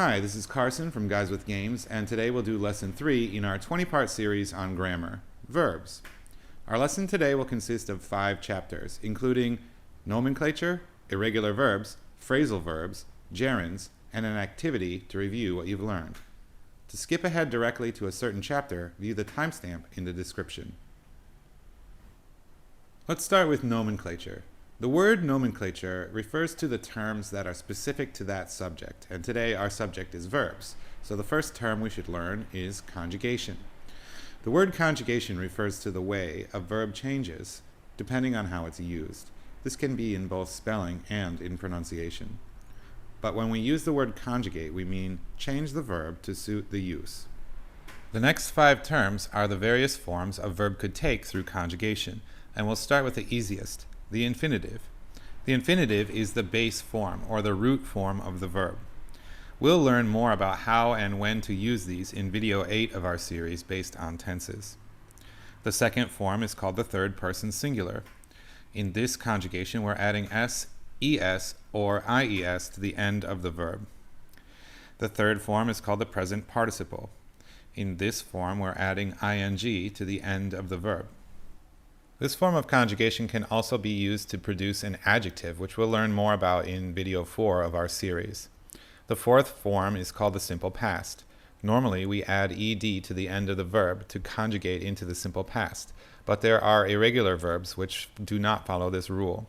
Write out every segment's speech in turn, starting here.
Hi, this is Carson from Guys with Games, and today we'll do Lesson 3 in our 20-part series on grammar, verbs. Our lesson today will consist of 5 chapters, including nomenclature, irregular verbs, phrasal verbs, gerunds, and an activity to review what you've learned. To skip ahead directly to a certain chapter, view the timestamp in the description. Let's start with nomenclature. The word nomenclature refers to the terms that are specific to that subject, and today our subject is verbs. So the first term we should learn is conjugation. The word conjugation refers to the way a verb changes depending on how it's used. This can be in both spelling and in pronunciation. But when we use the word conjugate, we mean change the verb to suit the use. The next 5 terms are the various forms a verb could take through conjugation, and we'll start with the easiest. The infinitive. The infinitive is the base form, or the root form of the verb. We'll learn more about how and when to use these in video 8 of our series based on tenses. The second form is called the third person singular. In this conjugation, we're adding s, es, or ies to the end of the verb. The third form is called the present participle. In this form, we're adding ing to the end of the verb. This form of conjugation can also be used to produce an adjective, which we'll learn more about in video 4 of our series. The fourth form is called the simple past. Normally, we add ed to the end of the verb to conjugate into the simple past, but there are irregular verbs which do not follow this rule.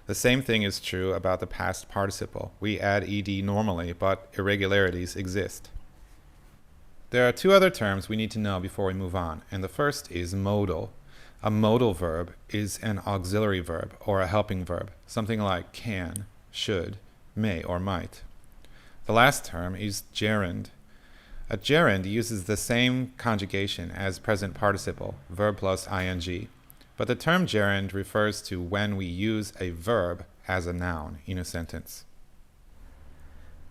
The same thing is true about the past participle. We add ed normally, but irregularities exist. There are 2 other terms we need to know before we move on, and the first is modal. A modal verb is an auxiliary verb or a helping verb, something like can, should, may, or might. The last term is gerund. A gerund uses the same conjugation as present participle, verb plus ing, but the term gerund refers to when we use a verb as a noun in a sentence.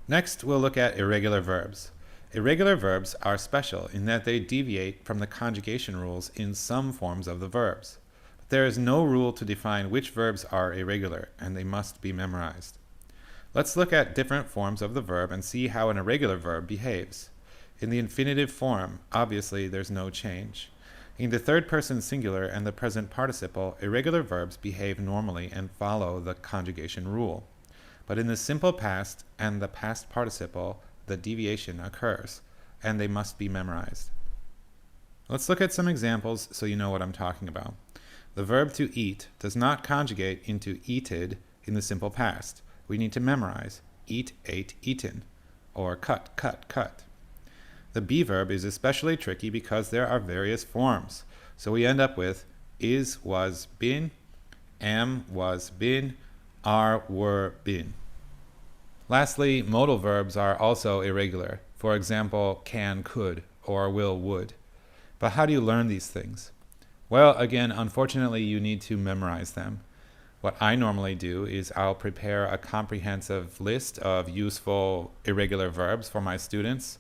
Next, we'll look at irregular verbs. Irregular verbs are special in that they deviate from the conjugation rules in some forms of the verbs. But there is no rule to define which verbs are irregular, and they must be memorized. Let's look at different forms of the verb and see how an irregular verb behaves. In the infinitive form, obviously there's no change. In the third person singular and the present participle, irregular verbs behave normally and follow the conjugation rule. But in the simple past and the past participle, the deviation occurs, and they must be memorized. Let's look at some examples so you know what I'm talking about. The verb to eat does not conjugate into eated in the simple past. We need to memorize eat, ate, eaten, or cut, cut, cut. The be verb is especially tricky because there are various forms. So we end up with is, was, been, am, was, been, are, were, been. Lastly, modal verbs are also irregular. For example, can, could, or will, would. But how do you learn these things? Well, again, unfortunately, you need to memorize them. What I normally do is I'll prepare a comprehensive list of useful irregular verbs for my students.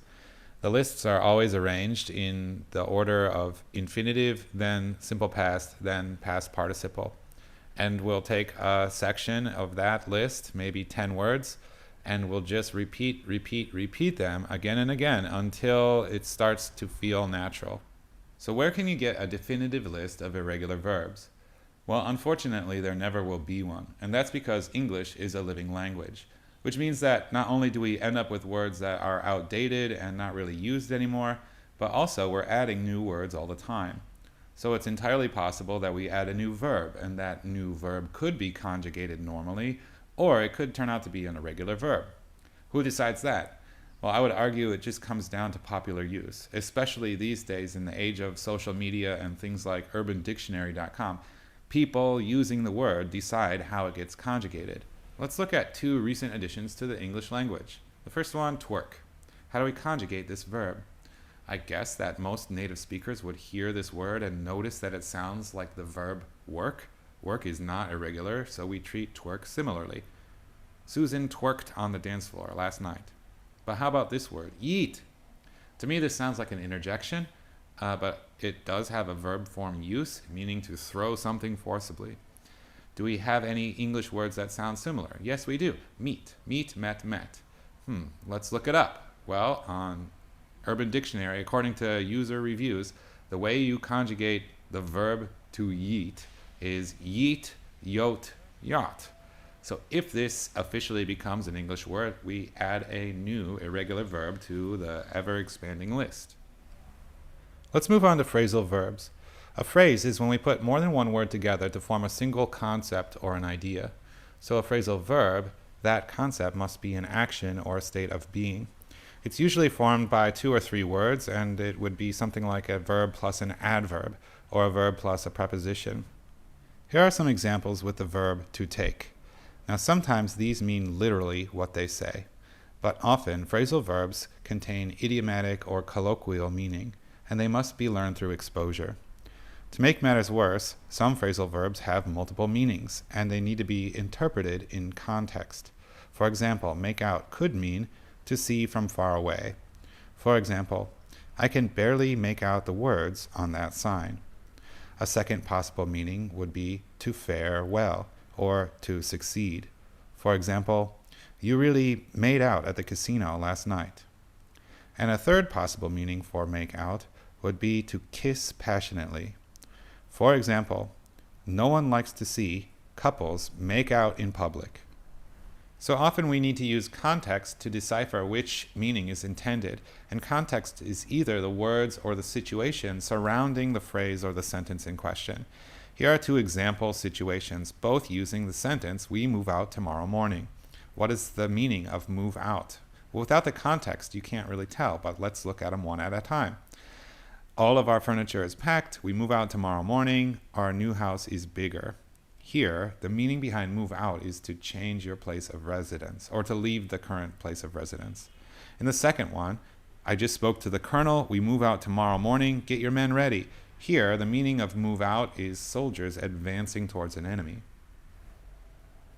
The lists are always arranged in the order of infinitive, then simple past, then past participle. And we'll take a section of that list, maybe 10 words, and we'll just repeat them again and again until it starts to feel natural. So where can you get a definitive list of irregular verbs? Well, unfortunately, there never will be one, and that's because English is a living language, which means that not only do we end up with words that are outdated and not really used anymore, but also we're adding new words all the time. So it's entirely possible that we add a new verb, and that new verb could be conjugated normally, or it could turn out to be an irregular verb. Who decides that? Well, I would argue it just comes down to popular use, especially these days in the age of social media and things like urbandictionary.com. People using the word decide how it gets conjugated. Let's look at 2 recent additions to the English language. The first one, twerk. How do we conjugate this verb? I guess that most native speakers would hear this word and notice that it sounds like the verb work. Work is not irregular, so we treat twerk similarly. Susan twerked on the dance floor last night. But how about this word, yeet? To me, this sounds like an interjection, but it does have a verb form use, meaning to throw something forcibly. Do we have any English words that sound similar? Yes, we do. Meet, met, met. Let's look it up. Well, on Urban Dictionary, according to user reviews, the way you conjugate the verb to yeet is yeet, yote, yacht. So if this officially becomes an English word, we add a new irregular verb to the ever-expanding list. Let's move on to phrasal verbs. A phrase is when we put more than one word together to form a single concept or an idea. So a phrasal verb, that concept must be an action or a state of being. It's usually formed by 2 or 3 words, and it would be something like a verb plus an adverb, or a verb plus a preposition. Here are some examples with the verb to take. Now sometimes these mean literally what they say, but often phrasal verbs contain idiomatic or colloquial meaning, and they must be learned through exposure. To make matters worse, some phrasal verbs have multiple meanings, and they need to be interpreted in context. For example, make out could mean to see from far away. For example, I can barely make out the words on that sign. A second possible meaning would be to fare well, or to succeed. For example, you really made out at the casino last night. And a third possible meaning for make out would be to kiss passionately. For example, no one likes to see couples make out in public. So often we need to use context to decipher which meaning is intended, and context is either the words or the situation surrounding the phrase or the sentence in question. Here are 2 example situations, both using the sentence, "We move out tomorrow morning." What is the meaning of move out? Well, without the context, you can't really tell, but let's look at them one at a time. All of our furniture is packed. We move out tomorrow morning. Our new house is bigger. Here, the meaning behind move out is to change your place of residence, or to leave the current place of residence. In the second one, I just spoke to the colonel. We move out tomorrow morning. Get your men ready. Here, the meaning of move out is soldiers advancing towards an enemy.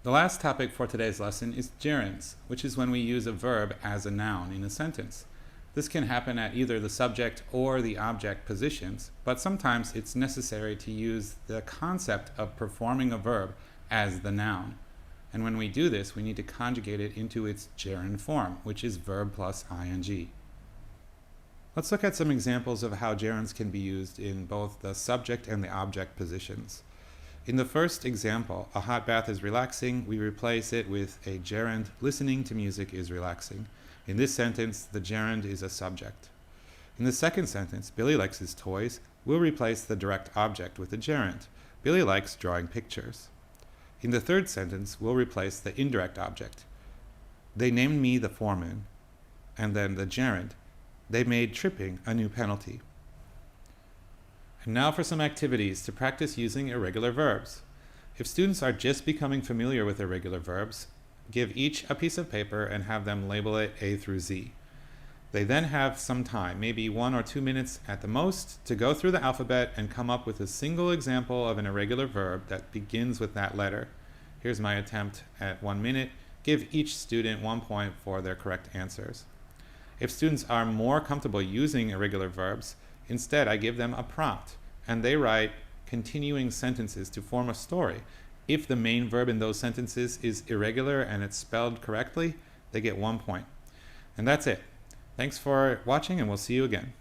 The last topic for today's lesson is gerunds, which is when we use a verb as a noun in a sentence. This can happen at either the subject or the object positions, but sometimes it's necessary to use the concept of performing a verb as the noun. And when we do this, we need to conjugate it into its gerund form, which is verb plus ing. Let's look at some examples of how gerunds can be used in both the subject and the object positions. In the first example, a hot bath is relaxing, we replace it with a gerund, listening to music is relaxing. In this sentence, the gerund is a subject. In the second sentence, Billy likes his toys, we'll replace the direct object with a gerund. Billy likes drawing pictures. In the third sentence, we'll replace the indirect object. They named me the foreman. And then the gerund. They made tripping a new penalty. And now for some activities to practice using irregular verbs. If students are just becoming familiar with irregular verbs, give each a piece of paper and have them label it A through Z. They then have some time, maybe 1 or 2 minutes at the most, to go through the alphabet and come up with a single example of an irregular verb that begins with that letter. Here's my attempt at 1 minute. Give each student 1 point for their correct answers. If students are more comfortable using irregular verbs, instead I give them a prompt, and they write continuing sentences to form a story. If the main verb in those sentences is irregular and it's spelled correctly, they get 1 point. And that's it. Thanks for watching, and we'll see you again.